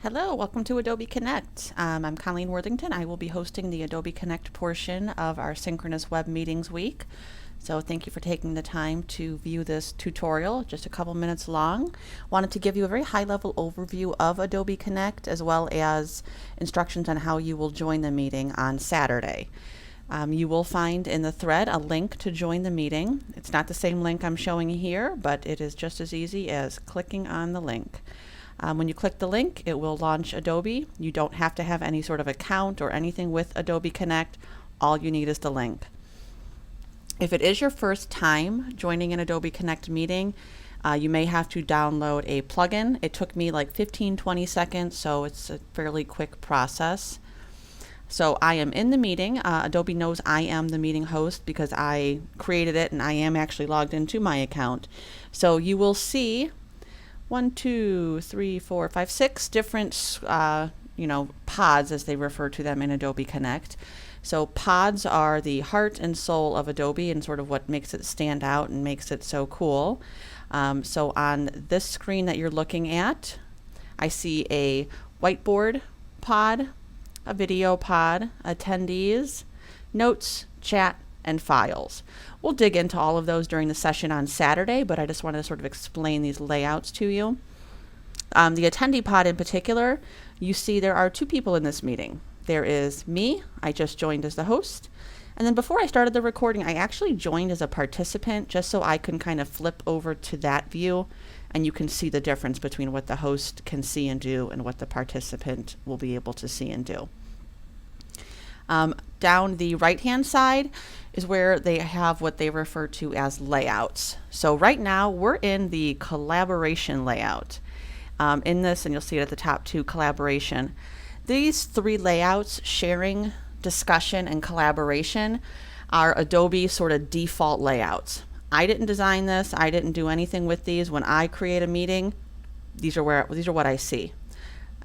Hello, welcome to Adobe Connect. I'm Colleen Worthington. I will be hosting the Adobe Connect portion of our Synchronous Web Meetings week. So thank you for taking the time to view this tutorial, just a couple minutes long. Wanted to give you a very high-level overview of Adobe Connect as well as instructions on how you will join the meeting on Saturday. You will find in the thread a link to join the meeting. It's not the same link I'm showing here, but it is just as easy as clicking on the link. When you click the link, it will launch Adobe. You don't have to have any sort of account or anything with Adobe Connect. All you need is the link. If it is your first time joining an Adobe Connect meeting, you may have to download a plugin. It took me like 15-20 seconds, so it's a fairly quick process. So I am in the meeting. Adobe knows I am the meeting host because I created it and I am actually logged into my account. So you will see 6 different pods, as they refer to them in Adobe Connect. So pods are the heart and soul of Adobe and sort of what makes it stand out and makes it so cool. So on this screen that you're looking at, I see a whiteboard pod, a video pod, attendees, notes, chat, and files. We'll dig into all of those during the session on Saturday, but I just want to sort of explain these layouts to you. The attendee pod in particular, you see there are two people in this meeting. There is me, I just joined as the host, and then before I started the recording, I actually joined as a participant just so I can kind of flip over to that view and you can see the difference between what the host can see and do and what the participant will be able to see and do. Down the right-hand side is where they have what they refer to as layouts. So right now we're in the collaboration layout. In this, and you'll see it at the top too, collaboration. These three layouts, sharing, discussion, and collaboration, are Adobe sort of default layouts. I didn't design this. I didn't do anything with these. When I create a meeting, these are what I see.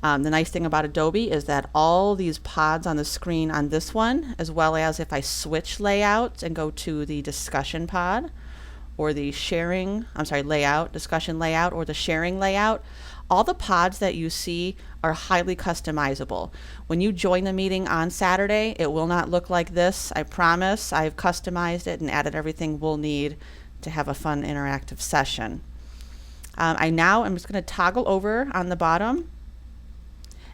The nice thing about Adobe is that all these pods on the screen on this one, as well as if I switch layouts and go to the discussion pod or the discussion layout or the sharing layout, all the pods that you see are highly customizable. When you join the meeting on Saturday, it will not look like this. I promise. I've customized it and added everything we'll need to have a fun interactive session. I'm just going to toggle over on the bottom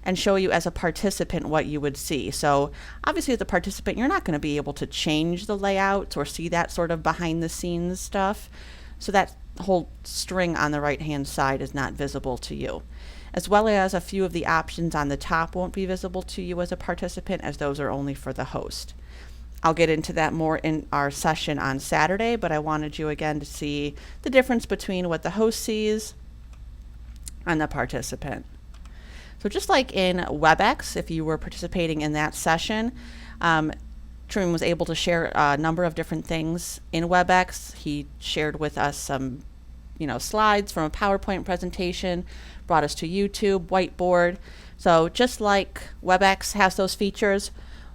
and show you as a participant what you would see. So obviously as a participant, you're not going to be able to change the layouts or see that sort of behind the scenes stuff. So that whole string on the right hand side is not visible to you. As well as a few of the options on the top won't be visible to you as a participant, as those are only for the host. I'll get into that more in our session on Saturday, but I wanted you again to see the difference between what the host sees and the participant. So just like in WebEx, if you were participating in that session, Truman was able to share a number of different things in WebEx. He shared with us some, slides from a PowerPoint presentation, brought us to YouTube, whiteboard. So just like WebEx has those features,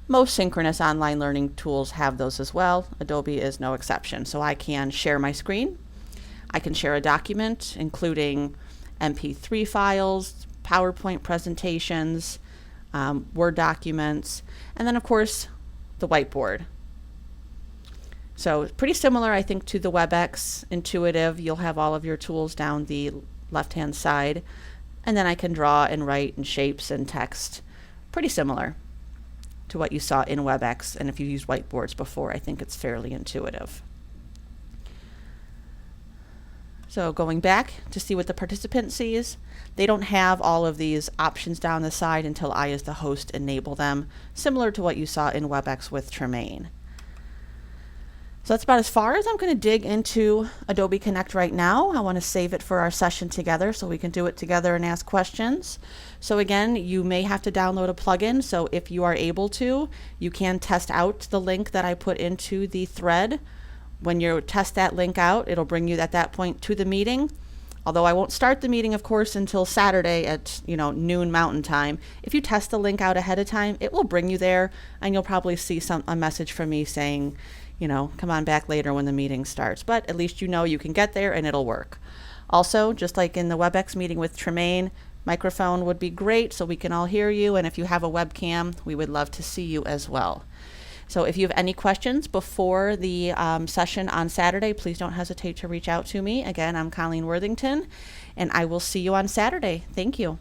most synchronous online learning tools have those as well. Adobe is no exception. So I can share my screen. I can share a document, including MP3 files, PowerPoint presentations, Word documents, and then of course the whiteboard. So pretty similar, I think, to the WebEx, intuitive. You'll have all of your tools down the left-hand side, and then I can draw and write and shapes and text. Pretty similar to what you saw in WebEx, and if you used whiteboards before, I think it's fairly intuitive. So going back to see what the participant sees, they don't have all of these options down the side until I as the host enable them, similar to what you saw in WebEx with Tremaine. So that's about as far as I'm going to dig into Adobe Connect right now. I want to save it for our session together so we can do it together and ask questions. So again, you may have to download a plugin. So if you are able to, you can test out the link that I put into the thread. When you test that link out, it'll bring you at that point to the meeting. Although I won't start the meeting, of course, until Saturday at noon Mountain Time. If you test the link out ahead of time, it will bring you there, and you'll probably see a message from me saying, come on back later when the meeting starts. But at least you can get there and it'll work. Also, just like in the WebEx meeting with Tremaine, Microphone would be great so we can all hear you, and if you have a webcam, we would love to see you as well. So if you have any questions before the session on Saturday, please don't hesitate to reach out to me. Again, I'm Colleen Worthington, and I will see you on Saturday. Thank you.